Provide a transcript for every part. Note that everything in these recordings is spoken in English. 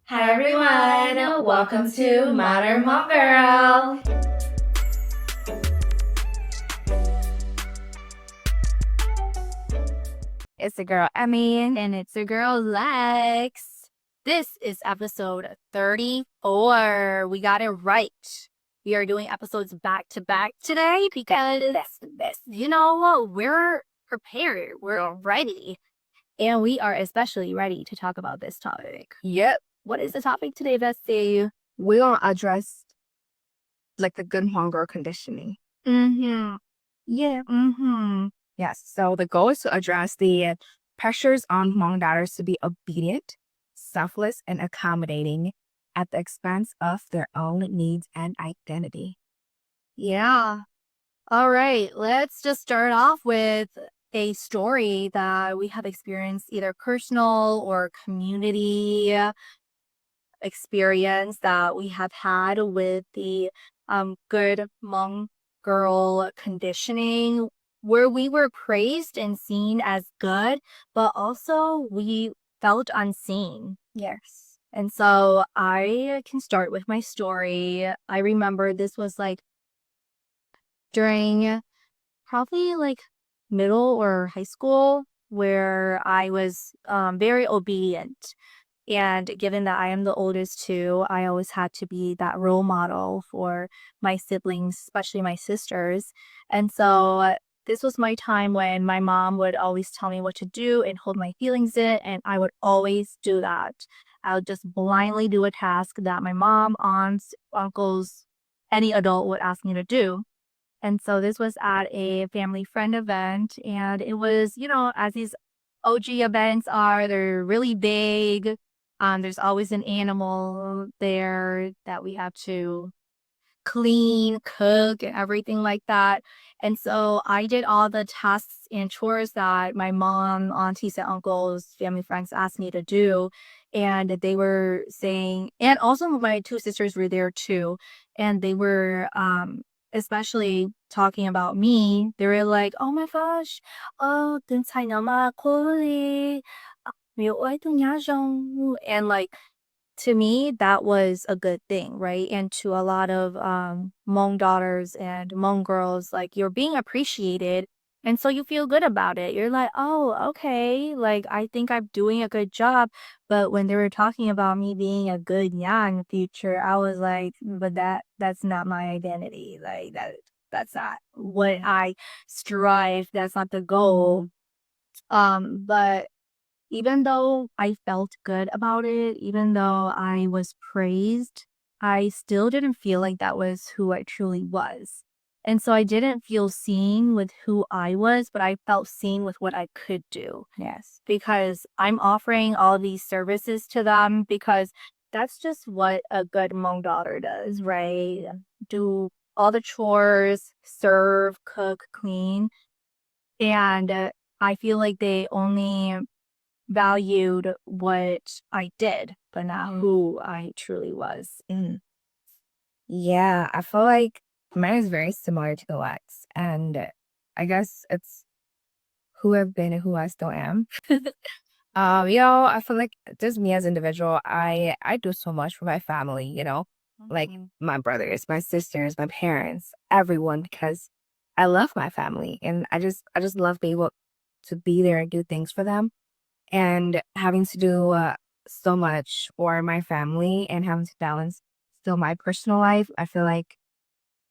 Hi everyone, welcome to Modern Hmong Girl. It's the girl Emmy. And it's the girl Lex. This is episode 34. We got it right. We are doing episodes back to back today because we're prepared. We're ready. And we are especially ready to talk about this topic. Yep. What is the topic today, Bessie? We're going to address like the good Hmong girl conditioning. Mm-hmm. Yeah. Mm-hmm. Yes. So the goal is to address the pressures on Hmong daughters to be obedient, selfless, and accommodating at the expense of their own needs and identity. Yeah. All right. Let's just start off with a story that we have experienced, either personal or community experience that we have had with the good Hmong girl conditioning, where we were praised and seen as good, but also we felt unseen. Yes. And so I can start with my story. I remember this was like during probably like middle or high school, where I was very obedient. And given that I am the oldest too, I always had to be that role model for my siblings, especially my sisters. And so this was my time when my mom would always tell me what to do and hold my feelings in, and I would always do that. I would just blindly do a task that my mom, aunts, uncles, any adult would ask me to do. And so this was at a family friend event, and it was, as these OG events are, they're really big. There's always an animal there that we have to clean, cook, and everything like that. And so I did all the tasks and chores that my mom, aunties, and uncles, family friends asked me to do. And they were saying, and also my two sisters were there too. And they were especially talking about me. They were like, oh my gosh, oh, dun sai nama kuli, and like, to me, that was a good thing, right? And to a lot of Hmong daughters and Hmong girls, like, you're being appreciated. And so you feel good about it. You're like, oh, okay. Like, I think I'm doing a good job. But when they were talking about me being a good yang future, I was like, but that's not my identity. Like, that's not what I strive. That's not the goal. But even though I felt good about it, even though I was praised, I still didn't feel like that was who I truly was. And so I didn't feel seen with who I was, but I felt seen with what I could do. Yes. Because I'm offering all these services to them because that's just what a good Hmong daughter does, right? Do all the chores, serve, cook, clean. And I feel like they only valued what I did, but not who I truly was. Mm. Yeah. I feel like mine is very similar to the Lex. And I guess it's who I've been and who I still am. I feel like just me as an individual, I do so much for my family, like my brothers, my sisters, my parents, everyone, because I love my family and I just love being able to be there and do things for them, and having to do so much for my family and having to balance still my personal life. I feel like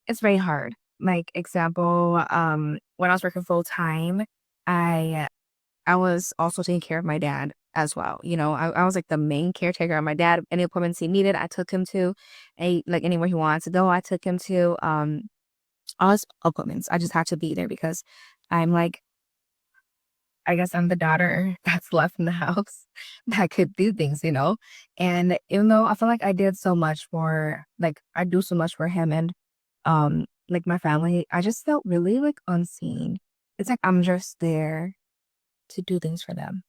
it's very hard. Like example, when I was working full time, I I was also taking care of my dad as well. I was like the main caretaker of my dad. Any appointments he needed, I took him to. Like anywhere he wanted to go, I took him to. All his appointments. I just had to be there because I'm like, I guess I'm the daughter that's left in the house that could do things. And even though I feel like I did so much for, like, I do so much for him and, like my family, I just felt really like unseen. It's like I'm just there to do things for them,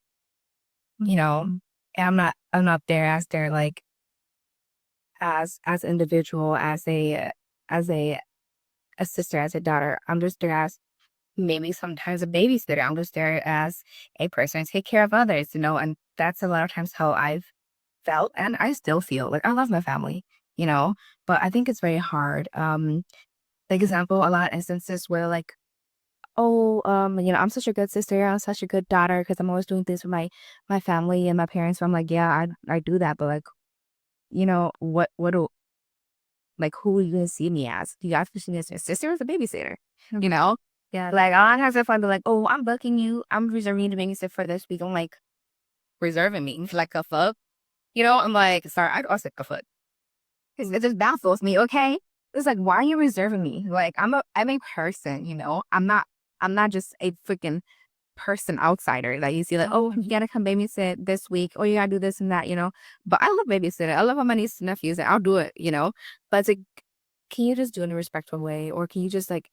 you know. And I'm not there as their like as individual, as a sister, as a daughter. I'm just there as maybe sometimes a babysitter. I'm just there as a person to take care of others, and that's a lot of times how I've felt and I still feel. Like I love my family, you know, but I think it's very hard. Like example, a lot of instances where like, oh, I'm such a good sister, I'm such a good daughter because I'm always doing things for my family and my parents. So I'm like, yeah, I do that, but like, what do like who are you gonna see me as? Do you guys see me as a sister or as a babysitter? You know? Yeah. Like I have to find like, oh, I'm booking you, I'm reserving you to babysit for this week. I'm like reserving me like a fuck. I'm like, sorry, I'd also a foot. Because it just baffles me, okay? It's like, why are you reserving me? Like I'm a person, I'm not just a freaking person outsider that you see like, oh, you gotta come babysit this week, or you gotta do this and that. But I love babysitting. I love my nieces and nephews and I'll do it. But it's like, can you just do it in a respectful way? Or can you just like,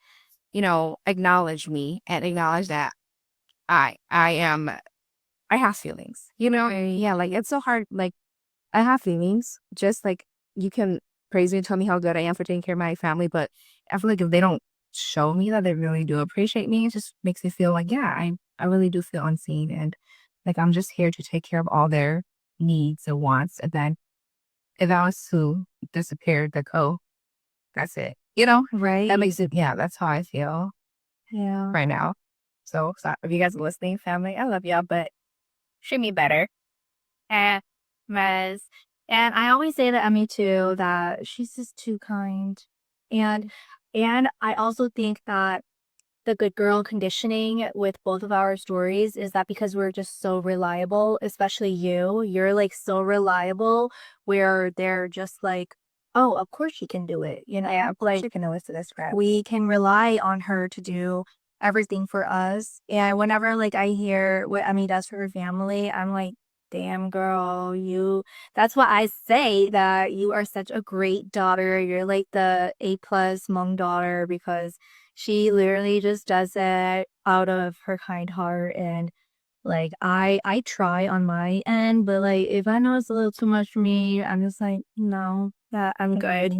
acknowledge me and acknowledge that I have feelings, Yeah, like it's so hard. Like I have feelings, just like you can praise me and tell me how good I am for taking care of my family, but I feel like if they don't show me that they really do appreciate me, it just makes me feel like, yeah, I really do feel unseen and like I'm just here to take care of all their needs and wants. And then if I was to disappear, like, oh, that's it. Right. That makes it, yeah, that's how I feel Yeah. right now. So if you guys are listening, family, I love y'all, but treat me better. Yes. And I always say to Emmy too that she's just too kind. And I also think that the good girl conditioning with both of our stories is that because we're just so reliable, especially you're like so reliable where they're just like, oh, of course she can do it. Yeah, of course Like you can always do this crap. we can rely on her to do everything for us. And whenever like I hear what Emmy does for her family, I'm like, damn girl, that's why I say that you are such a great daughter. You're like the A+ Hmong daughter because she literally just does it out of her kind heart. And like I try on my end, but like if I know it's a little too much for me, I'm just like, no, that I'm good.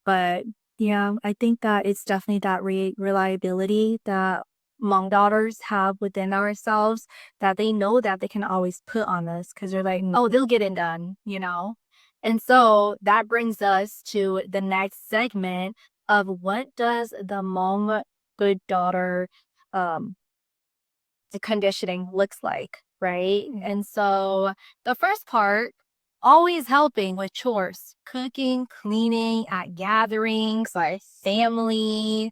But yeah, I think that it's definitely that reliability that Hmong daughters have within ourselves that they know that they can always put on us because they're like, oh, they'll get it done. And so that brings us to the next segment of what does the Hmong good daughter um the conditioning looks like, right? And so the first part, always helping with chores, cooking, cleaning, at gatherings, like family,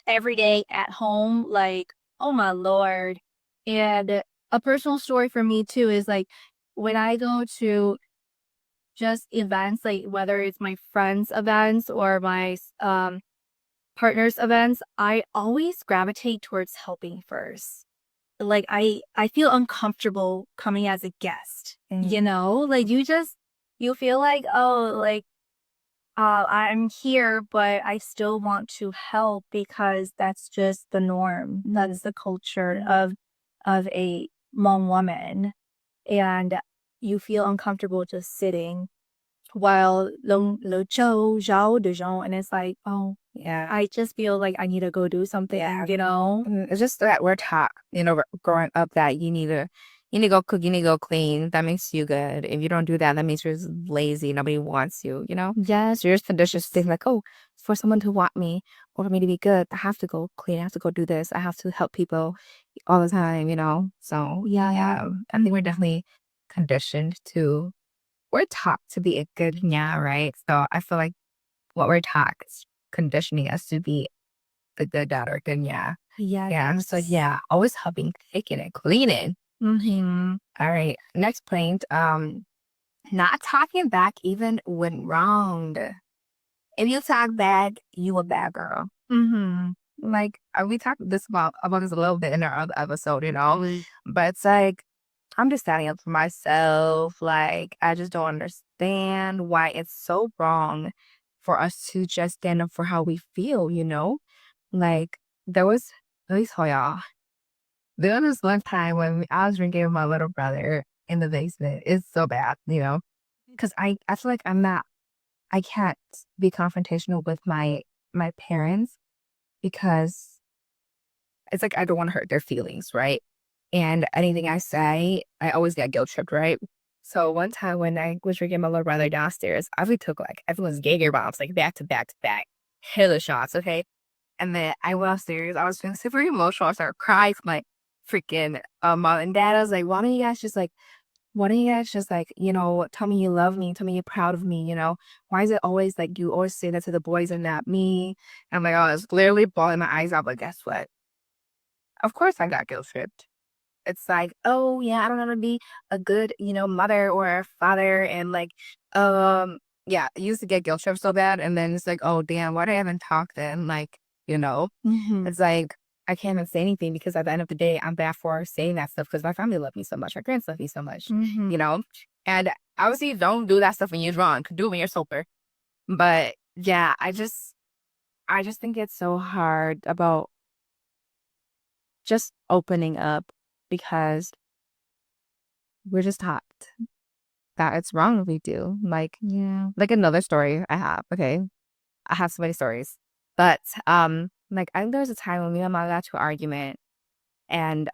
every day at home, like, oh my Lord. And a personal story for me too is like when I go to just events, like whether it's my friends' events or my partner's events, I always gravitate towards helping first. Like I feel uncomfortable coming as a guest, like you feel like, oh, like I'm here but I still want to help because that's just the norm. That's the culture of a Hmong woman, and you feel uncomfortable just sitting while lo chou zhao de zhong, and it's like, oh, Yeah. I just feel like I need to go do something. It's just that we're taught, growing up that you need to go cook, you need to go clean. That makes you good. If you don't do that, that means you're just lazy. Nobody wants you. Yes. So you're just conditioned to think like, oh, for someone to want me or for me to be good, I have to go clean. I have to go do this. I have to help people all the time. So yeah, I think we're definitely conditioned to, we're taught to be a good nya, right? So I feel like what we're taught is conditioning us to be the good daughter, good nya. Yeah. So yeah, always helping, taking and cleaning. Mm-hmm. All right. Next point. Not talking back even when wronged. If you talk back, you a bad girl. Mm-hmm. Like we talked about this a little bit in our other episode. But it's like I'm just standing up for myself. Like I just don't understand why it's so wrong for us to just stand up for how we feel. Like there was, at least for y'all, there was one time when I was drinking with my little brother in the basement. It's so bad. Because I feel like I can't be confrontational with my parents because it's like I don't want to hurt their feelings, right? And anything I say, I always get guilt tripped, right? So one time when I was drinking my little brother downstairs, I really took like everyone's Jaeger bombs, like back to back to back, hella shots, okay? And then I went upstairs. I was feeling super emotional. I started crying for my freaking mom and dad. I was like, why don't you guys just like, tell me you love me, tell me you're proud of me, Why is it always like you always say that to the boys and not me? And I'm like, I was literally bawling my eyes out, but guess what? Of course I got guilt tripped. It's like, oh yeah, I don't want to be a good, mother or a father. And like, yeah, I used to get guilt tripped so bad. And then it's like, oh damn, why do I haven't talked then? Like, it's like, I can't even say anything because at the end of the day, I'm bad for saying that stuff because my family love me so much. My parents love me so much, And obviously, don't do that stuff when you're drunk. Do it when you're sober. But yeah, I just think it's so hard about just opening up because we're just taught that it's wrong if we do. Like another story I have. Okay, I have so many stories, but like I think there was a time when me and my mom got to an argument, and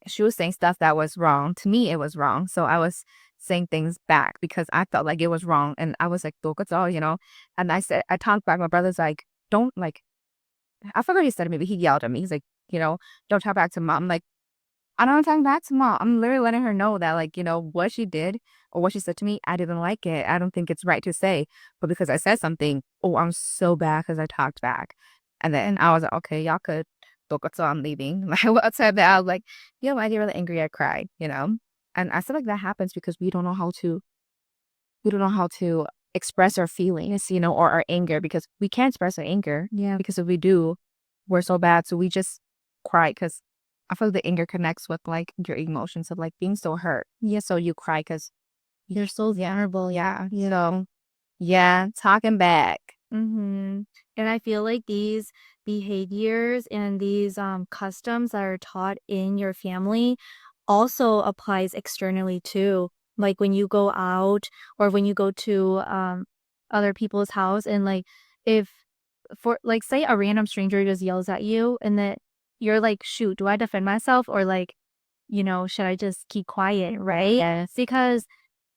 she was saying stuff that was wrong. To me, it was wrong. So I was saying things back because I felt like it was wrong, and I was like, "." And I talked back. My brother's like, "Don't like." I forgot what he said to me, but he yelled at me. He's like, "Don't talk back to mom." I'm like, I don't talk back to mom. I'm literally letting her know that, like, what she did or what she said to me, I didn't like it. I don't think it's right to say. But because I said something, oh, I'm so bad because I talked back. And then I was like, okay, y'all could look so I'm leaving. Like, outside that, I was like, I get really angry. I cried. And I feel like that happens because we don't know how to express our feelings, or our anger because we can't express our anger. Yeah. Because if we do, we're so bad. So we just cry because I feel like the anger connects with like your emotions of like being so hurt. Yeah. So you cry because you're so vulnerable. Yeah. Yeah. Talking back. And I feel like these behaviors and these customs that are taught in your family also applies externally too. Like when you go out or when you go to other people's house and like if for like say a random stranger just yells at you and that you're like, shoot, do I defend myself or like, should I just keep quiet, right? Yes. Because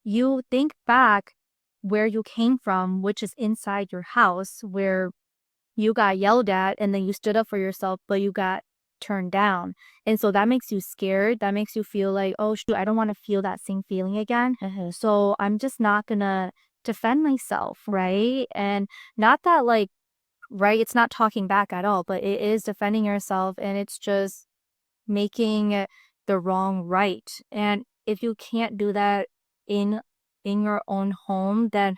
you think back where you came from, which is inside your house, where you got yelled at and then you stood up for yourself, but you got turned down. And so that makes you scared. That makes you feel like, oh, shoot, I don't want to feel that same feeling again. So I'm just not going to defend myself, right? And not that, like, right, it's not talking back at all, but it is defending yourself and it's just making the wrong right. And if you can't do that in your own home, then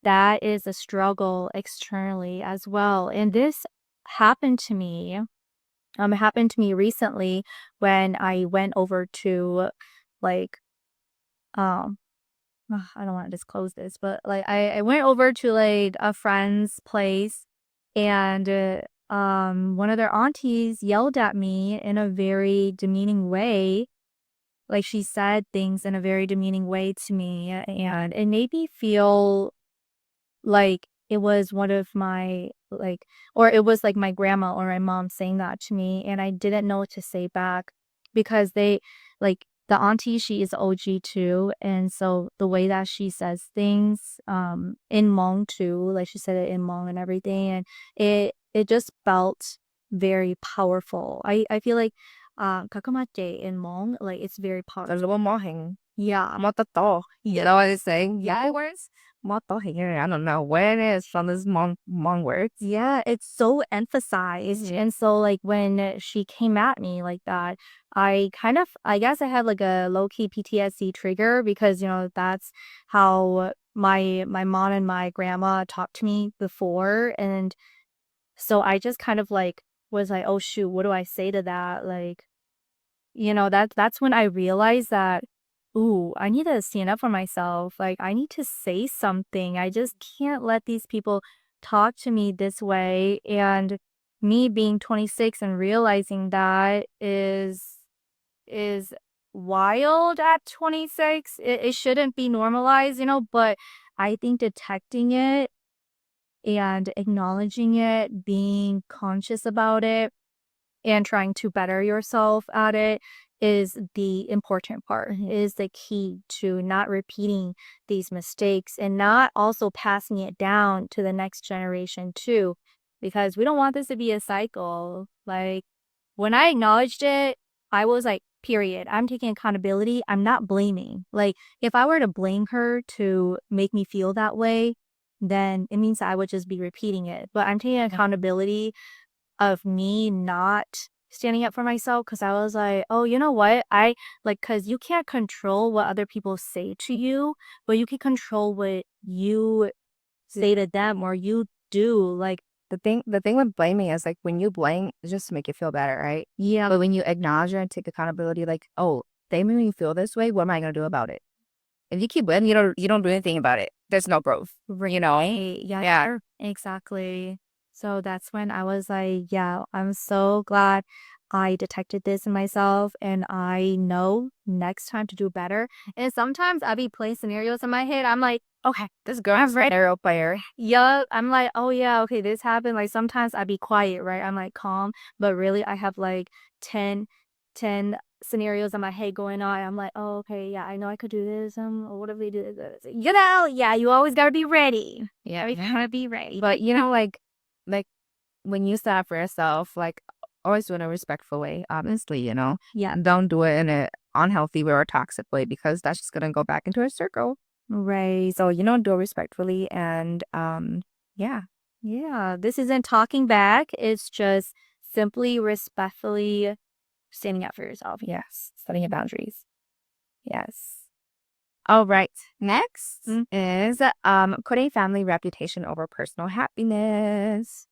that is a struggle externally as well. And this happened to me. It happened to me recently when I went over to like um I don't want to disclose this, but like I went over to like a friend's place and one of their aunties yelled at me in a very demeaning way. Like she said things in a very demeaning way to me and it made me feel like it was one of my like or it was like my grandma or my mom saying that to me and I didn't know what to say back because they like the auntie she is OG too and so the way that she says things in Hmong too like she said it in Hmong and everything and it just felt very powerful. I feel like kakamate in Hmong like it's very powerful. There's a little more. Yeah. Mototo. You know what I'm saying? Yeah, words. Moto here. I don't know where it is from this Hmong words. Yeah, it's so emphasized. And so like when she came at me like that, I guess I had like a low-key PTSD trigger because, that's how my mom and my grandma talked to me before. And so I just kind of like was like, oh shoot, what do I say to that? Like, that's when I realized that, ooh, I need to stand up for myself. Like, I need to say something. I just can't let these people talk to me this way. And me being 26 and realizing that is wild at 26. It shouldn't be normalized, but I think detecting it and acknowledging it, being conscious about it, and trying to better yourself at it is the important part, is the key to not repeating these mistakes and not also passing it down to the next generation too, because we don't want this to be a cycle. Like, when I acknowledged it, I was like, period. I'm taking accountability. I'm not blaming. Like, if I were to blame her to make me feel that way, then it means I would just be repeating it. But I'm taking accountability of me not standing up for myself because I was like, oh, you know what? I like, because you can't control what other people say to you, but you can control what you say to them or you do. Like, The thing with blaming is like when you blame, it's just to make you feel better, right? yeah, But when you acknowledge it and take accountability, like, oh, they made me feel this way. What am I gonna do about it? If you keep blaming, you don't do anything about it. There's no growth. You know? yeah, Yeah. sure. Exactly. So that's when I was like, yeah, I'm so glad I detected this in myself and I know next time to do better. And sometimes I be playing scenarios in my head. I'm like, okay, This girl has right arrow player. yup. I'm like, oh yeah, okay, this happened. Like sometimes I be quiet, right? I'm like calm, but really I have like 10 scenarios in my head going on. I'm like, oh, okay, yeah, I know I could do this. What if we do this? Yeah, you always gotta be ready. Yeah. Always gotta be ready. But like when you stand up for yourself, like always do it in a respectful way, obviously, Yeah, and don't do it in an unhealthy way or toxic way because that's just gonna go back into a circle. right. So, do it respectfully and yeah. Yeah, this isn't talking back. It's just simply respectfully standing up for yourself. Yes. Setting your boundaries. Yes. All right. Next Mm. is putting family reputation over personal happiness.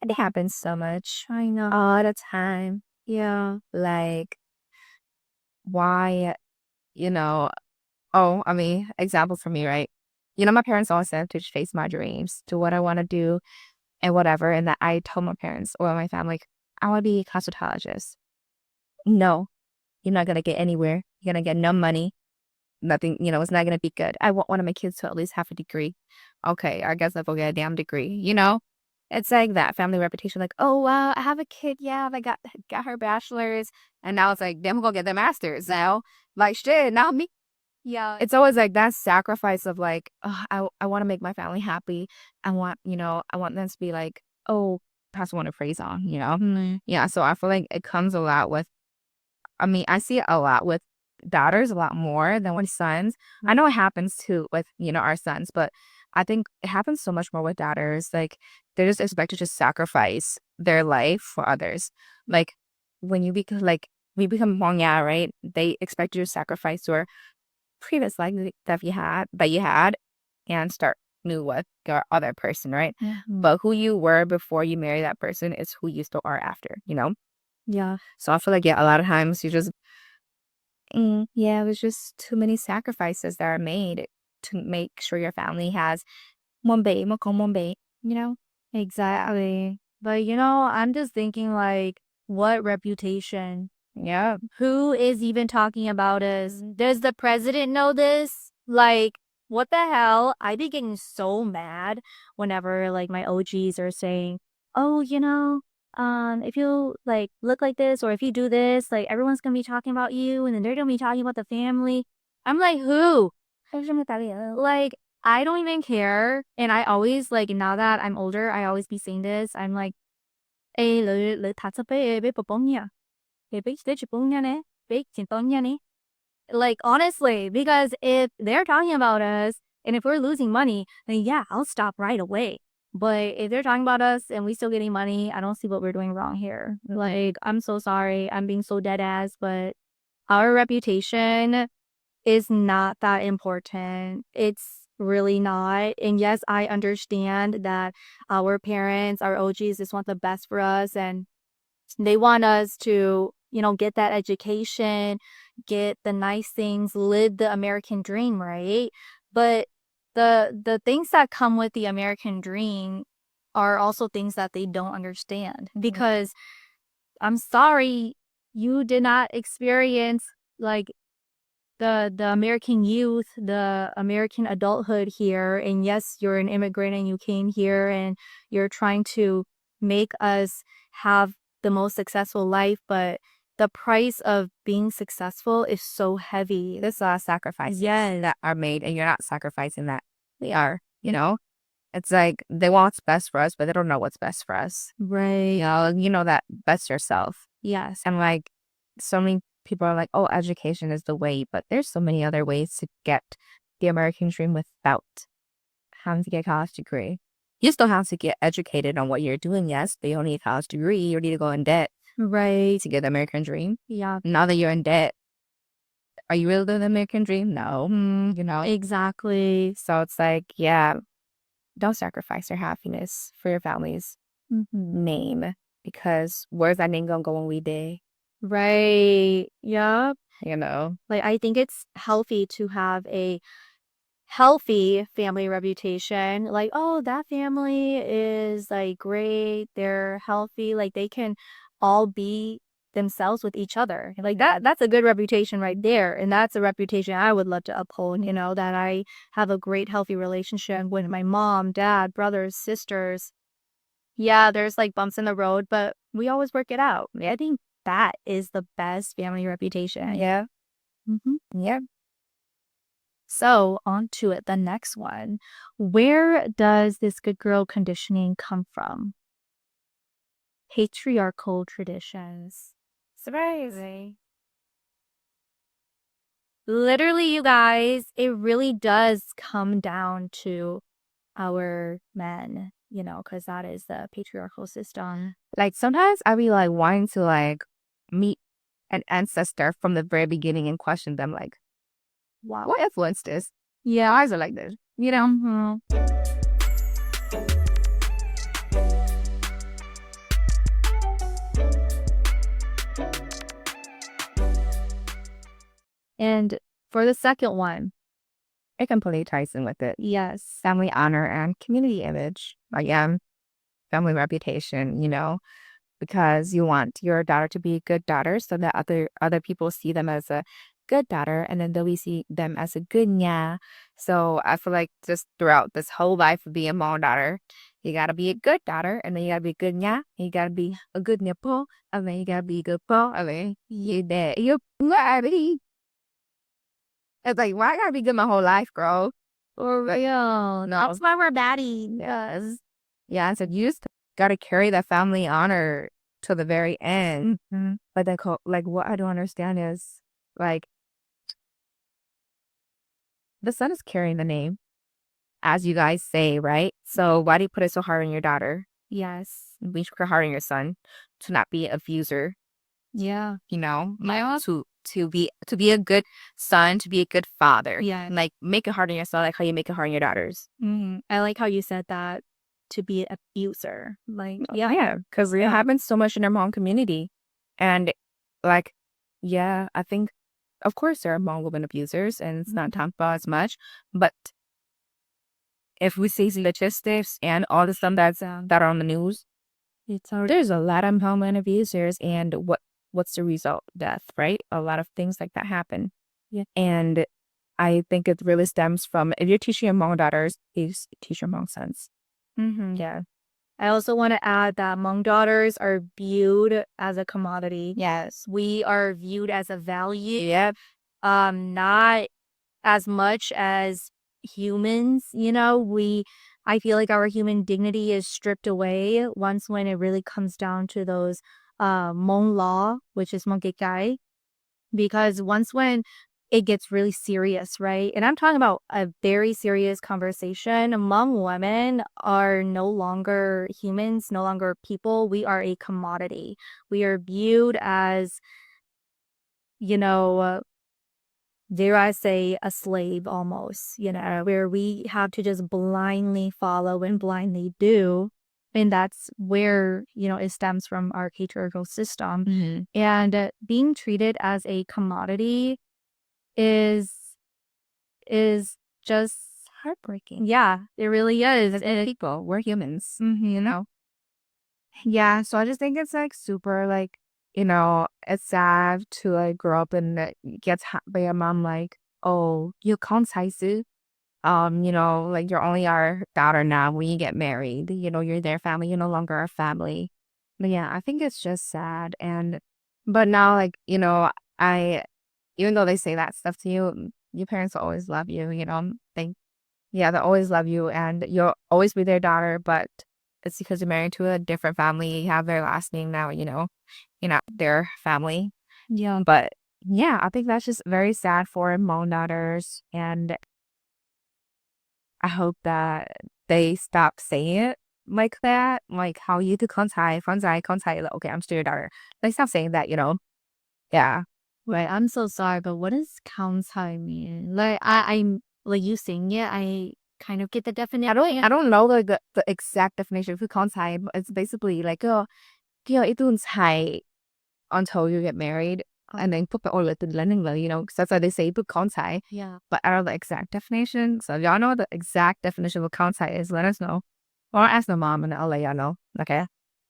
It happens so much I know. all the time. Yeah. Like why, you know, oh, I mean, examples for me, right? My parents always said to chase my dreams, do what I want to do and whatever. And that I told my parents or my family, like, I want to be a cosmetologist. No, you're not going to get anywhere. You're going to get no money. Nothing, it's not going to be good. I want one of my kids to at least have a degree. Okay, I guess I'll go get a damn degree. It's like that family reputation, like, oh, wow, I have a kid. Yeah, they got her bachelor's. And now it's like, them go get their master's now. Like, shit, now me. Yeah. It's always like that sacrifice of like, oh, I want to make my family happy. I want them to be like, oh, pass one to praise on. Yeah, so I feel like it comes a lot with, I mean, I see it a lot with daughters a lot more than with sons. I know it happens too with, our sons, but I think it happens so much more with daughters. Like they're just expected to sacrifice their life for others. Like when you become we become Hmong, yeah, right? They expect you to sacrifice your previous life that you had and start new with your other person, right? Yeah. But who you were before you marry that person is who you still are after. Yeah. So I feel like, yeah, a lot of times you just yeah, it was just too many sacrifices that are made to make sure your family has one baby, one baby. Exactly. But I'm just thinking like, what reputation? Yeah. Who is even talking about us? Does the president know this? Like, what the hell? I be getting so mad whenever like my OGs are saying, "Oh, if you like look like this or if you do this, like everyone's gonna be talking about you, and then they're gonna be talking about the family." I'm like, who? Like, I don't even care, and I always like now that I'm older, I always be saying this. I'm like, "Ê, lỡ thắt sắp bê bê bông nha." Like, honestly, because if they're talking about us and if we're losing money, then yeah, I'll stop right away. But if they're talking about us and we still getting money, I don't see what we're doing wrong here. Like, I'm so sorry. I'm being so dead ass, but our reputation is not that important. It's really not. And yes, I understand that our parents, our OGs just want the best for us and they want us to, get that education, get the nice things, live the American dream, right? But the things that come with the American dream are also things that they don't understand because I'm sorry, you did not experience like the American youth, the American adulthood here. And yes, you're an immigrant and you came here and you're trying to make us have the most successful life, but the price of being successful is so heavy. There's a lot of sacrifices Yes. that are made, and you're not sacrificing that. We are, you know? It's like they want what's best for us, but they don't know what's best for us. Right. You know that best yourself. Yes. And like so many people are like, oh, education is the way, but there's so many other ways to get the American dream without having to get a college degree. You still have to get educated on what you're doing, yes, but you don't need a college degree. You need to go in debt Right. to get the American dream. Yeah. Now that you're in debt, are you really living the American dream? No. Exactly. So it's like, yeah, don't sacrifice your happiness for your family's name, because where's that name gonna go when we die? Right. Yep. Like, I think it's healthy to have a healthy family reputation. Like, oh, that family is like great. They're healthy. Like they can all be themselves with each other. Like that's a good reputation right there. And that's a reputation I would love to uphold, that I have a great healthy relationship with my mom, dad, brothers, sisters. Yeah, there's like bumps in the road, but we always work it out. I think that is the best family reputation. yeah. Yeah. So on to it, the next one. Where does this good girl conditioning come from? Patriarchal traditions. Surprising. Literally, you guys, it really does come down to our men, because that is the patriarchal system. Like sometimes I be like wanting to like meet an ancestor from the very beginning and question them, like, Wow. what influenced this? Yeah. Why is it like this? And for the second one, It completely ties in with it. yes. Family honor and community image. Again, family reputation, because you want your daughter to be a good daughter so that other people see them as a good daughter, and then they'll see them as a good nya. So I feel like just throughout this whole life of being a Hmong daughter, you gotta be a good daughter, and then you gotta be a good nya, you gotta be a good nipo, and then you gotta be a good po, and then you it's like, why I gotta be good my whole life, girl? For real. No. That's why we're baddie. Yes. Yeah, so you just gotta carry that family honor to the very end. But then, like, what I don't understand is, like, the son is carrying the name, as you guys say, right? So why do you put it so hard on your daughter? Yes. We should put hard on your son to not be an abuser. Yeah. To be a good son, to be a good father. Yeah. Like, make it hard on yourself, like how you make it hard on your daughters. I like how you said that, to be an abuser. Like, Yeah, because it happens so much in our Hmong community. And, like, yeah, I think, of course, there are Hmong women abusers, and it's not talked about as much. But if we see statistics and all the stuff that are on the news, there's a lot of Hmong men abusers, and what's the result? Death, right? A lot of things like that happen. Yeah. And I think it really stems from, if you're teaching your Hmong daughters, please teach your Hmong sons. Yeah. I also want to add that Hmong daughters are viewed as a commodity. Yes. We are viewed as a value. Yep. Not as much as humans, I feel like our human dignity is stripped away when it really comes down to those Hmong law, which is Hmong Kai. Because when it gets really serious, right? And I'm talking about a very serious conversation. Hmong women are no longer humans, no longer people. We are a commodity. We are viewed as, dare I say, a slave almost, where we have to just blindly follow and blindly do. And that's where, it stems from our patriarchal system. And being treated as a commodity is just Heartbreaking. Yeah, it really is. People, we're humans, Yeah, so I just think it's like super, like, it's sad to like grow up and get taught by your mom, like, oh, you can't like you're only our daughter now. When you get married, you're their family, you're no longer our family. But yeah, I think it's just sad. And But now, like, I, even though they say that stuff to you, your parents will always love you, they always love you and you'll always be their daughter, but it's because you're married to a different family. You have their last name now, you're not their family. Yeah. But yeah, I think that's just very sad for Hmong daughters. And I hope that they stop saying it like that. Like how you could contact, like, okay, I'm still your daughter. They stop saying that, Yeah. Right. I'm so sorry, but what does kansai mean? Like I'm like you saying it, I kind of get the definition. I don't know the exact definition of contact, but it's basically like until you get married and then put all the learning, because that's why they say put contact. Yeah. But I don't know the exact definition. So if y'all know the exact definition of contact is, let us know. Or ask my mom and I'll let y'all know. Okay.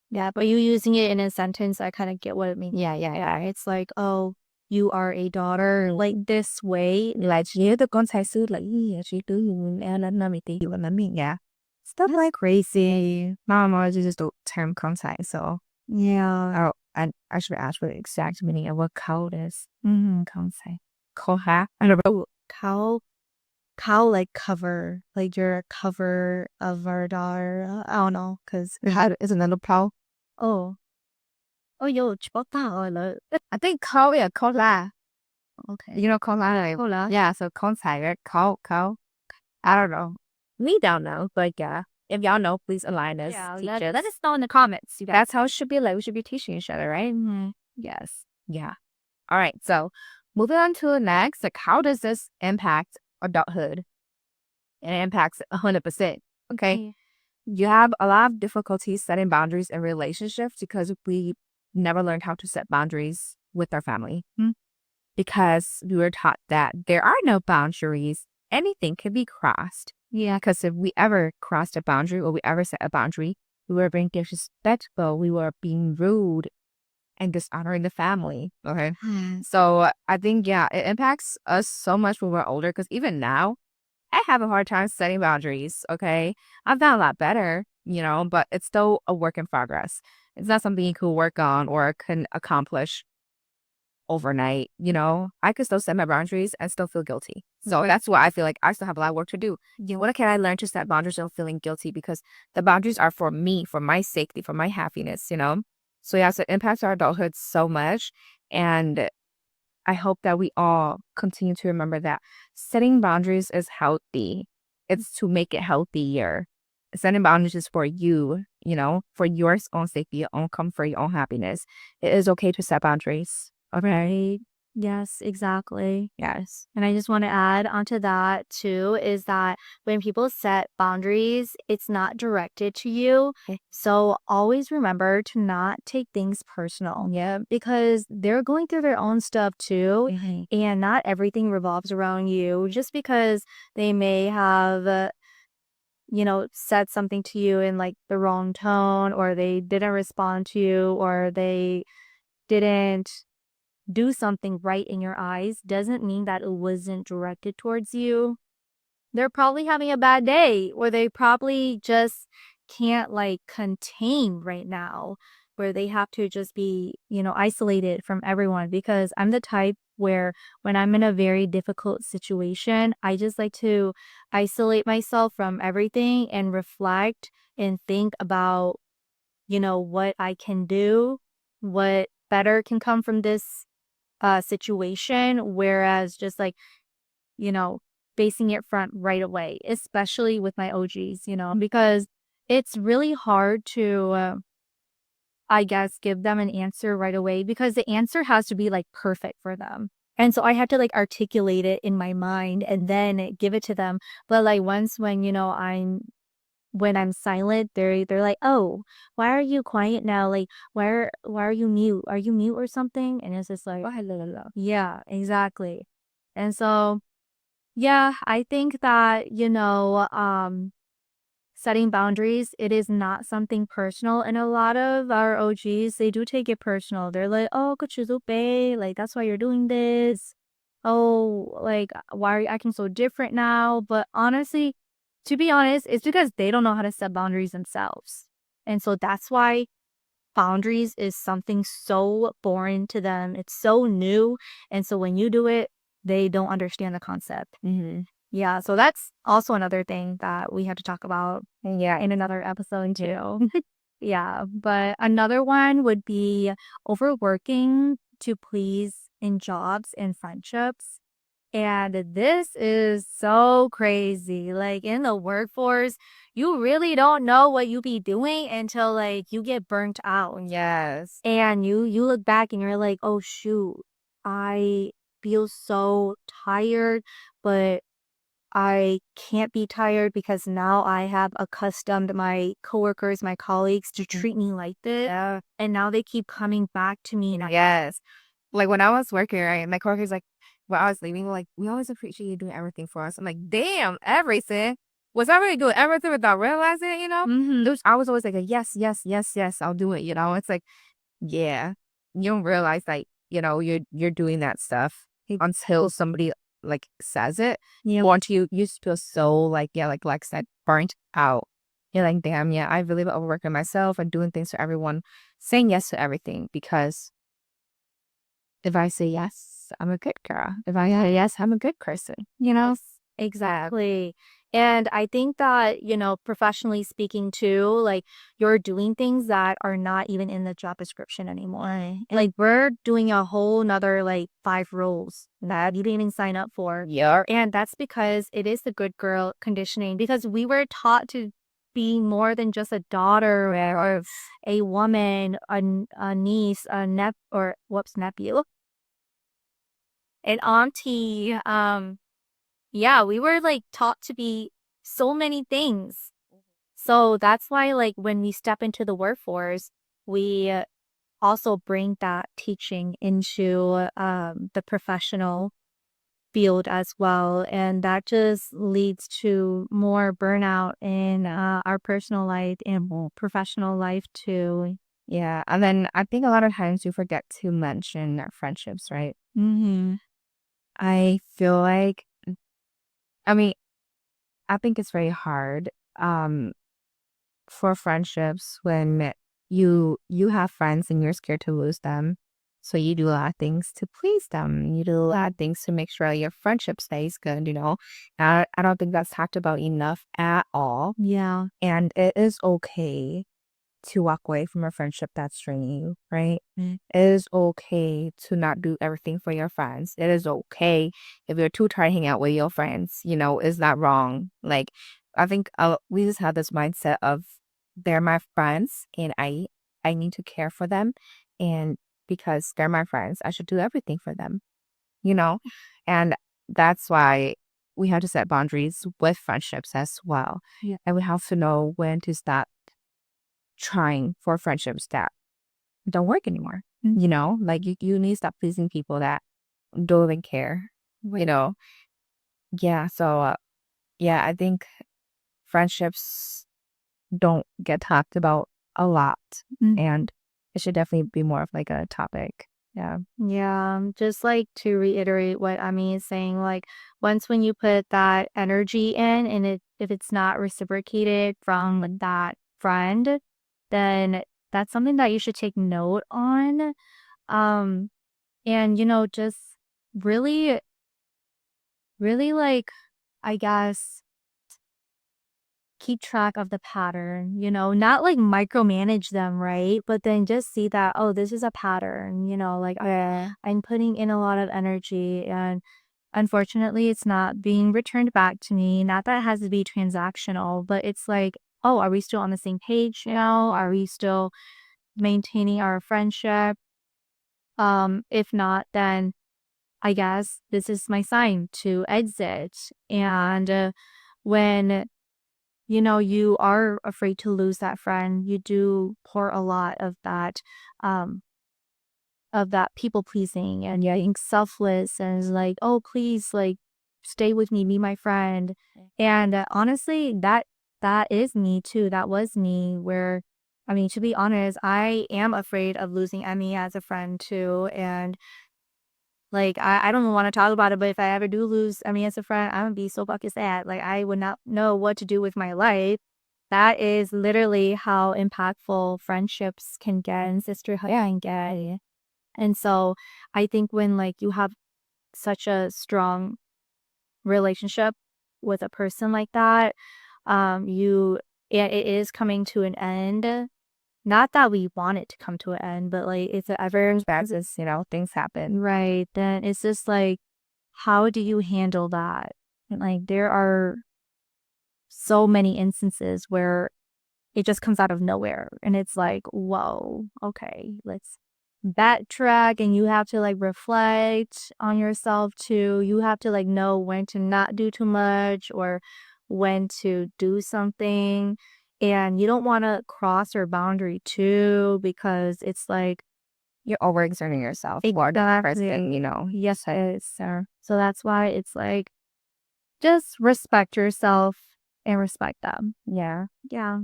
Yeah, but you using it in a sentence, I kind of get what it means. Yeah. It's like, oh, you are a daughter like this way. Là chỉ được con trai sư là chỉ từ em là năm tỷ và năm mình yeah. Stuff like crazy. Mama is just a term contact. So Yeah. oh, and I should ask for the exact meaning of what cow is. Contact. Koha. I don't know. Cow like cover, like you're a cover of our daughter. I don't know, cause Isn't that a plow? oh, yo, chipota. I think cow, yeah, kola. Okay. You know kola? Like, Kola? yeah, so contact, right? Cow. I don't know. We don't know, but yeah. If y'all know, please align us. Yeah, teach let us. us know in the comments. You guys. That's how it should be like. We should be teaching each other, right? Mhm. Yes. Yeah. All right. So moving on to the next, like how does this impact adulthood? It impacts 100%. Okay. You have a lot of difficulties setting boundaries in relationships because we never learned how to set boundaries with our family. Because we were taught that there are no boundaries. Anything can be crossed. Yeah. Because if we ever crossed a boundary or we ever set a boundary, we were being disrespectful. We were being rude and dishonoring the family. Okay. So I think, yeah, it impacts us so much when we're older because even now, I have a hard time setting boundaries. Okay. I've done a lot better, but it's still a work in progress. It's not something you can work on or can accomplish overnight. I could still set my boundaries and still feel guilty. So that's why I feel like I still have a lot of work to do. What can I learn to set boundaries without feeling guilty? Because the boundaries are for me, for my safety, for my happiness, So yeah, so it impacts our adulthood so much. And I hope that we all continue to remember that setting boundaries is healthy. It's to make it healthier. Setting boundaries is for you, for your own safety, your own comfort, your own happiness. It is okay to set boundaries. Okay. Yes, exactly. Yes. And I just want to add onto that too is that when people set boundaries, it's not directed to you. So always remember to not take things personal. Yeah. Because they're going through their own stuff too. And not everything revolves around you. Just because they may have said something to you in like the wrong tone, or they didn't respond to you, or they didn't do something right in your eyes, doesn't mean that it wasn't directed towards you. They're probably having a bad day, or they probably just can't like contain right now, where they have to just be, isolated from everyone. Because I'm the type where when I'm in a very difficult situation, I just like to isolate myself from everything and reflect and think about, what I can do, what better can come from this situation, whereas just like, facing it front right away, especially with my OGs, because it's really hard to, I guess, give them an answer right away because the answer has to be like perfect for them. And so I had to like articulate it in my mind and then give it to them. But like once when I'm silent, they're like, "Oh, why are you quiet now? Like, why are you mute? Are you mute or something?" And it's just like, yeah, exactly. And so, yeah, I think that, setting boundaries, it is not something personal. And a lot of our OGs, they do take it personal. They're like, "Oh, kuchuzupe, like that's why you're doing this. Oh, like why are you acting so different now?" But honestly, to be honest, it's because they don't know how to set boundaries themselves. And so that's why boundaries is something so foreign to them. It's so new. And so when you do it, they don't understand the concept. Mm-hmm. Yeah. So that's also another thing that we have to talk about Yeah. in another episode too. Yeah. But another one would be overworking to please in jobs and friendships. And this is so crazy. Like in the workforce, you really don't know what you be doing until like you get burnt out. Yes. And you look back and you're like, "Oh shoot. I feel so tired, but I can't be tired because now I have accustomed my coworkers, my colleagues to treat me like this. Yeah. And now they keep coming back to me. And Yes. Like when I was working, right, my coworkers like when I was leaving, like, we always appreciate you doing everything for us. I'm like, damn, everything. Was I really doing everything without realizing it, you know? I was always like a yes, yes, yes, yes, I'll do it, you know? It's like, yeah. You don't realize like, you're doing that stuff until somebody like says it. Yeah. Once you feel so like, yeah, like Lex said, burnt out. You're like, damn, yeah, I really been overworking myself and doing things for everyone, saying yes to everything because if I say yes, I'm a good girl. If I say yes, I'm a good person. Exactly. And I think that, professionally speaking too, like you're doing things that are not even in the job description anymore. Like we're doing a whole nother like 5 roles that you didn't even sign up for. Yeah. And that's because it is the good girl conditioning because we were taught to be more than just a daughter or a woman, a niece, nephew, an auntie. Yeah, we were like taught to be so many things. So that's why, like, when we step into the workforce, we also bring that teaching into the professional field as well. And that just leads to more burnout in our personal life and professional life too. Yeah. And then I think a lot of times you forget to mention our friendships, right? Mm-hmm. I feel like, I mean, I think it's very hard for friendships when you have friends and you're scared to lose them. So you do a lot of things to please them. You do a lot of things to make sure your friendship stays good, I don't think that's talked about enough at all. Yeah. And it is okay to walk away from a friendship that's draining you, right? It is okay to not do everything for your friends. It is okay if you're too tired hanging out with your friends, it's not wrong. Like, I think we just have this mindset of they're my friends and I need to care for them. And because they're my friends, I should do everything for them, you know? And that's why we have to set boundaries with friendships as well. Yeah. And we have to know when to stop trying for friendships that don't work anymore. Like you need to stop pleasing people that don't even care. Yeah. So yeah, I think friendships don't get talked about a lot, and it should definitely be more of like a topic. Yeah. Yeah, just like to reiterate what Emmy is saying, like once when you put that energy in and if it's not reciprocated from that friend, then that's something that you should take note on. Um, and just really, really like, I guess, keep track of the pattern, not like micromanage them, right? But then just see that, oh, this is a pattern, like I'm putting in a lot of energy and unfortunately it's not being returned back to me. Not that it has to be transactional, but it's like, oh, are we still on the same page now? Are we still maintaining our friendship? If not, then I guess this is my sign to exit. And when you are afraid to lose that friend, you do pour a lot um, of that people pleasing and being selfless and is like, oh, please, like, stay with me, be my friend. And honestly, that is me too. That was me where, I mean, to be honest, I am afraid of losing Emmy as a friend too. And like, I don't want to talk about it, but if I ever do lose Emmy as a friend, I'm gonna be so fucking sad. Like, I would not know what to do with my life. that is literally how impactful friendships can get and sisterhood can get. And so I think when like you have such a strong relationship with a person like that, you it is coming to an end. Not that we want it to come to an end, but like it's ever Circumstances, things happen. right, then it's just like, how do you handle that? And like there are so many instances where it just comes out of nowhere and it's like, whoa, okay, let's backtrack, and you have to like reflect on yourself too. You have to like know when to not do too much or when to do something. And you don't want to cross your boundary too, because it's like, You're overexerting yourself. You are the exactly. person, Yes, it is, sir. So that's why it's like, just respect yourself and respect them. Yeah. Yeah.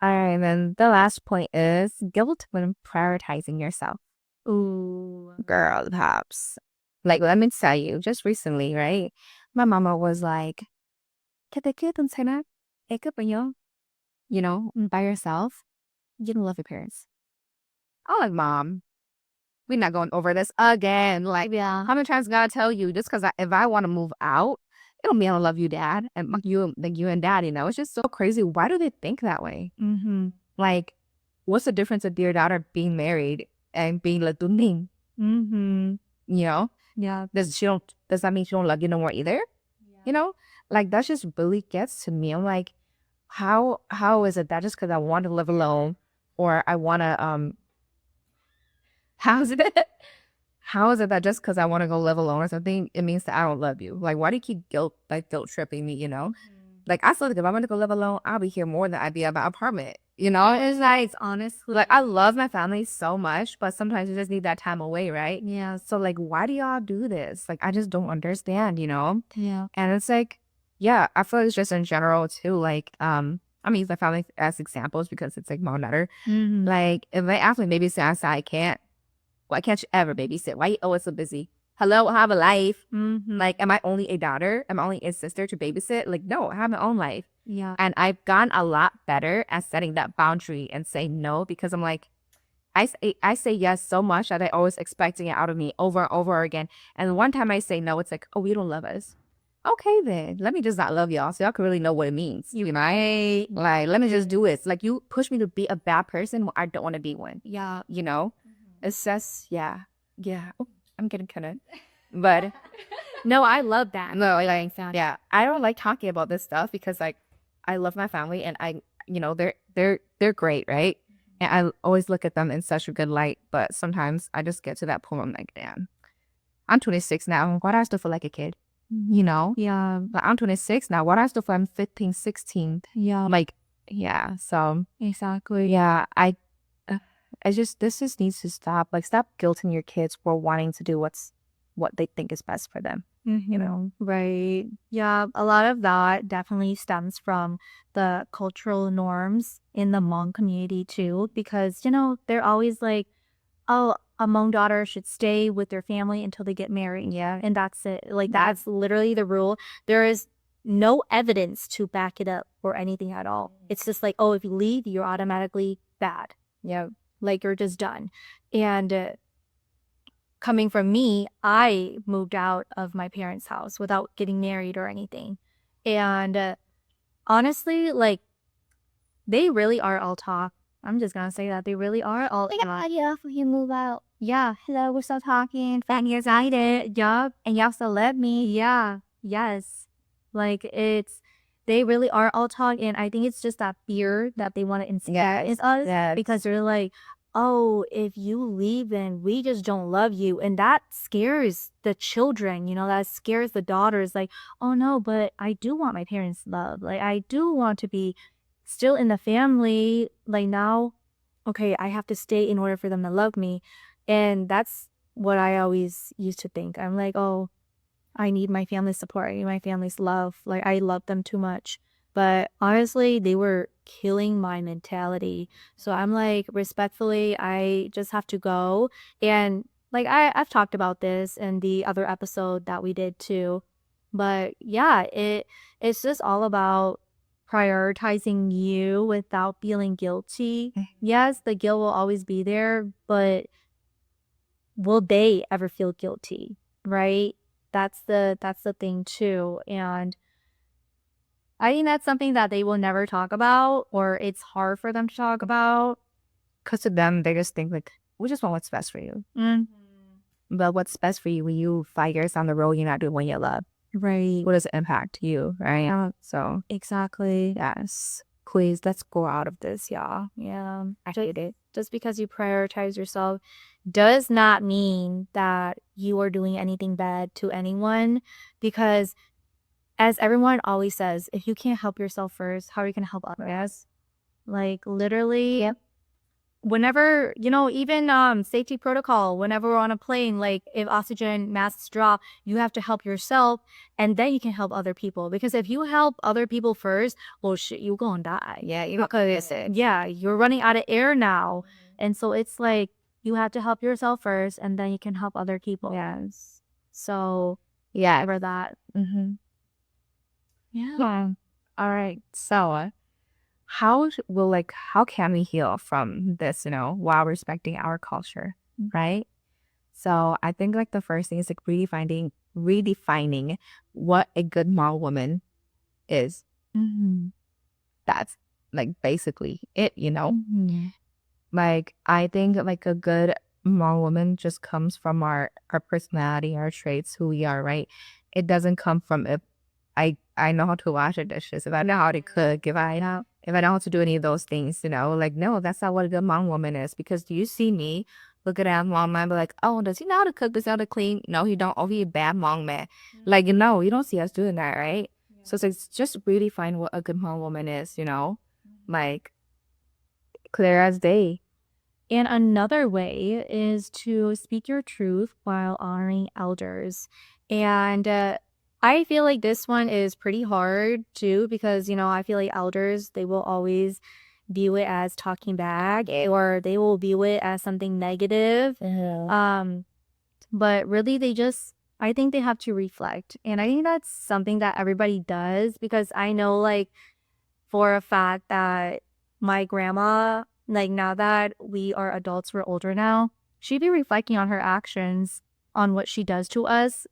All right, and then the last point is guilt when prioritizing yourself. Ooh. Girl, pops. Like, let me tell you, just recently, right? My mama was like, by yourself, you don't love your parents. I'm like, Mom, we're not going over this again. Like, Yeah. how many times gotta tell you, just because if I want to move out, it don't mean I don't love you, Dad, and you and Dad, It's just so crazy. Why do they think that way? Mm-hmm. Like, what's the difference of dear daughter being married and being la tuning? Mm-hmm. Yeah. Does that mean she don't love you no more either? Like that just really gets to me. I'm like, how is it that just because I want to live alone or I want to how is it how is it that just because I want to go live alone or something, it means that I don't love you? Like, why do you keep guilt tripping me? Like, I still think if I want to go live alone, I'll be here more than I'd be at my apartment. It's like, honestly, like, I love my family so much, but sometimes you just need that time away, right? Yeah. So, like, why do y'all do this? Like, I just don't understand, Yeah. And it's like, yeah, I feel like it's just in general, too. Like, I'm gonna use my family as examples because it's like more better. Mm-hmm. Like, if they ask me to babysit, I say I can't. Why can't you ever babysit? Why you always so busy? Hello, I have a life. Mm-hmm. Like, am I only a daughter? Am I only a sister to babysit? Like, no, I have my own life. Yeah. And I've gotten a lot better at setting that boundary and saying no because I'm like, I say yes so much that I always expecting it out of me over and over again. And one time I say no, it's like, oh, you don't love us. Okay, then let me just not love y'all so y'all can really know what it means. Right? Like, let me just do it. It's like you push me to be a bad person when I don't want to be one. Yeah. It's just, yeah. Oh, I'm getting kind of, but No, I love that. no, like, yeah, I don't like talking about this stuff because like I love my family and they're great, right? And I always look at them in such a good light, but sometimes I just get to that point. I'm like, damn, I'm 26 now. Why do I still feel like a kid? Yeah. Like, I'm 26 now. Why do I still feel I'm 15, 16? Yeah. Like, yeah. So Exactly. yeah, this just needs to stop. Like, stop guilting your kids for wanting to do what they think is best for them. Right. Yeah. A lot of that definitely stems from the cultural norms in the Hmong community too, because, they're always like, oh, a Hmong daughter should stay with their family until they get married. Yeah. And that's it. Like, that's literally the rule. There is no evidence to back it up or anything at all. It's just like, oh, if you leave, you're automatically bad. Yeah. Like, you're just done. And coming from me, I moved out of my parents' house without getting married or anything. And honestly, like, they really are all talk. I'm just gonna say that they really are all talk. Yeah, for you move out. Yeah. Hello, we're still talking. 5 years later. Yup. And y'all still love me. Yeah. Yes. Like, they really are all talk. And I think it's just that fear that they want to instill in us. Yes. Because they're like, oh, if you leave, then we just don't love you. And that scares the children, that scares the daughters. Like, oh no, but I do want my parents' love. Like, I do want to be still in the family. Like, now, okay, I have to stay in order for them to love me. And that's what I always used to think. I'm like, oh, I need my family's support. I need my family's love. Like, I love them too much. But honestly, they were killing my mentality. So I'm like, respectfully, I just have to go. And like, I've talked about this in the other episode that we did too. But yeah, it's just all about prioritizing you without feeling guilty. Yes, the guilt will always be there, but will they ever feel guilty, right? That's the thing too. And I think that's something that they will never talk about, or it's hard for them to talk about. Because to them, they just think like, we just want what's best for you. But what's best for you when you 5 years down the road, you're not doing what you love? Right. What does it impact you, right? So, Exactly. yes. Please, let's go out of this, y'all. Yeah. I hate it. Just because you prioritize yourself does not mean that you are doing anything bad to anyone, because as everyone always says, if you can't help yourself first, how are you going to help others? Like literally, Yep. whenever, even safety protocol, whenever we're on a plane, like if oxygen masks drop, you have to help yourself and then you can help other people. Because if you help other people first, well, shit, you're going to die. Yeah, you're not going to miss it. Yeah, you're running out of air now. And so it's like you have to help yourself first and then you can help other people. Yes. So, Yeah. for that. Mm-hmm. Yeah. All right. So, how can we heal from this, while respecting our culture, right? So I think like the first thing is like redefining what a good Hmong woman is. That's like basically it, Like I think like a good Hmong woman just comes from our personality, our traits, who we are, right? It doesn't come from if I know how to wash the dishes, if I know how to cook, if I know how to do any of those things, like no, that's not what a good Hmong woman is. Because do you see me look at that Hmong man, be like, oh, does he know how to cook? Does he know how to clean? No, he don't. Oh, he a bad Hmong man. Like you don't see us doing that, right? So it's just really find what a good Hmong woman is, like clear as day. And another way is to speak your truth while honoring elders. And I feel like this one is pretty hard too, because, I feel like elders, they will always view it as talking back, or they will view it as something negative. But really, I think they have to reflect. And I think that's something that everybody does, because I know, like, for a fact that my grandma, like now that we are adults, we're older now, she'd be reflecting on her actions, on what she does to us,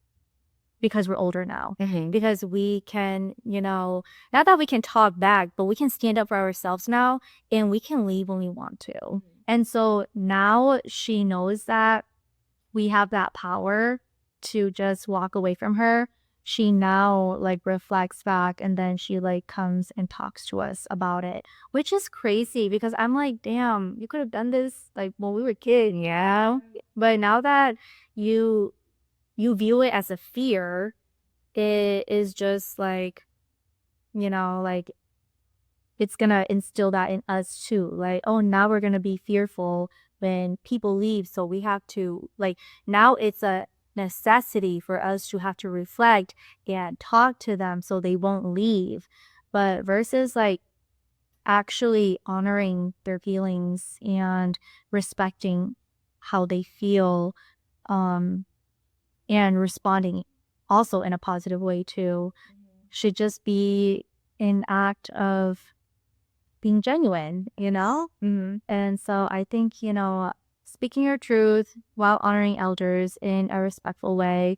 because we're older now. Because we can, not that we can talk back, but we can stand up for ourselves now, and we can leave when we want to. And so now she knows that we have that power to just walk away from her. She now like reflects back, and then she like comes and talks to us about it, which is crazy, because I'm like, damn, you could have done this like when we were kids, yeah. But now that you view it as a fear, it is just like, like it's gonna instill that in us too. Like, oh, now we're gonna be fearful when people leave. So we have to, like, now it's a necessity for us to have to reflect and talk to them so they won't leave. But versus like actually honoring their feelings and respecting how they feel, and responding also in a positive way too, should just be an act of being genuine, And so I think, speaking your truth while honoring elders in a respectful way,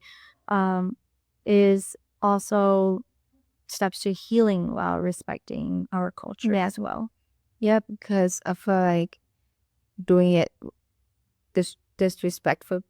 is also steps to healing while respecting our culture as well. Yeah, because I feel like doing it disrespectfully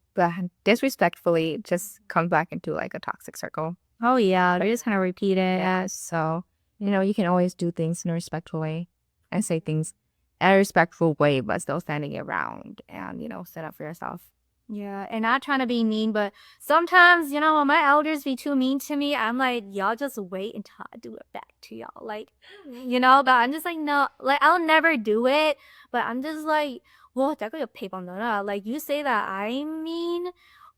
just comes back into like a toxic circle. Oh yeah, they just kind of repeat it. Yeah, so you can always do things in a respectful way and say things in a respectful way, but still standing around and stand up for yourself. Yeah, and not trying to be mean, but sometimes, when my elders be too mean to me, I'm like, y'all just wait until I do it back to y'all. Like, but I'm just like, no, like, I'll never do it, but I'm just like, well, like, you say that I'm mean,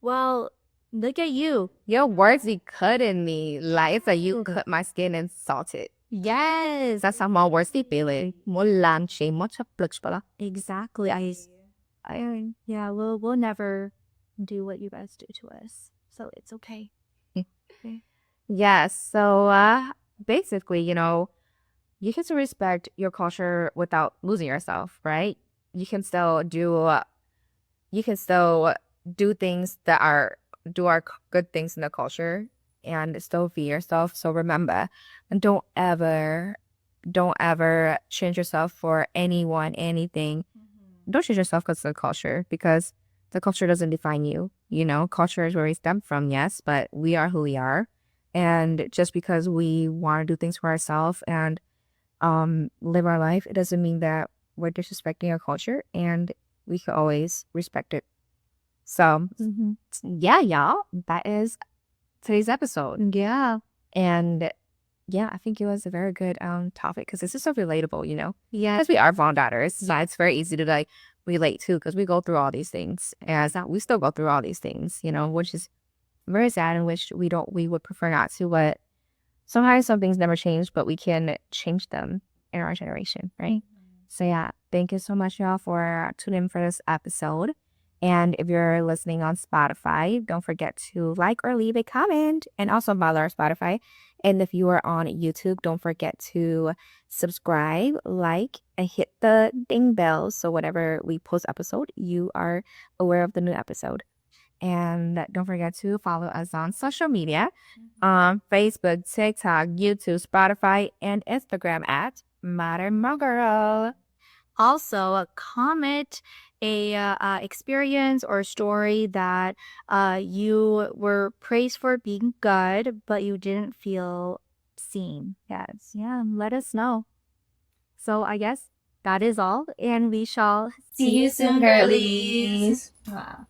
well, look at you. Your words be cutting me. Like, it's like you cut my skin and salt it. Yes. That's how my words be feeling. Exactly. Yeah, we'll never do what you guys do to us. So it's okay. Yeah, so basically, you can still respect your culture without losing yourself, right? You can still do things that are good things in the culture and still be yourself. So remember, and don't ever change yourself for anyone, anything. Don't change yourself because of the culture, because the culture doesn't define you. You know, culture is where we stem from, yes, but we are who we are. And just because we want to do things for ourselves and live our life, it doesn't mean that we're disrespecting our culture, and we can always respect it. So yeah, y'all, that is today's episode. Yeah. And yeah, I think it was a very good topic because this is so relatable, you know? Yeah. Because we are Hmong daughters, so it's very easy to like relate to, because we go through all these things. And we still go through all these things, you know, which is very sad, and which we would prefer not to, but sometimes some things never change, but we can change them in our generation, right? So yeah, thank you so much, y'all, for tuning in for this episode. And if you're listening on Spotify, don't forget to like or leave a comment, and also follow our Spotify. And if you are on YouTube, don't forget to subscribe, like, and hit the ding bell, so whenever we post episode, you are aware of the new episode. And don't forget to follow us on social media, Facebook, TikTok, YouTube, Spotify, and Instagram at Modern Hmong Girl. Also, comment a experience or story that you were praised for being good, but you didn't feel seen. Yes, yeah, let us know. So I guess that is all, and we shall See you soon, girlies. Wow.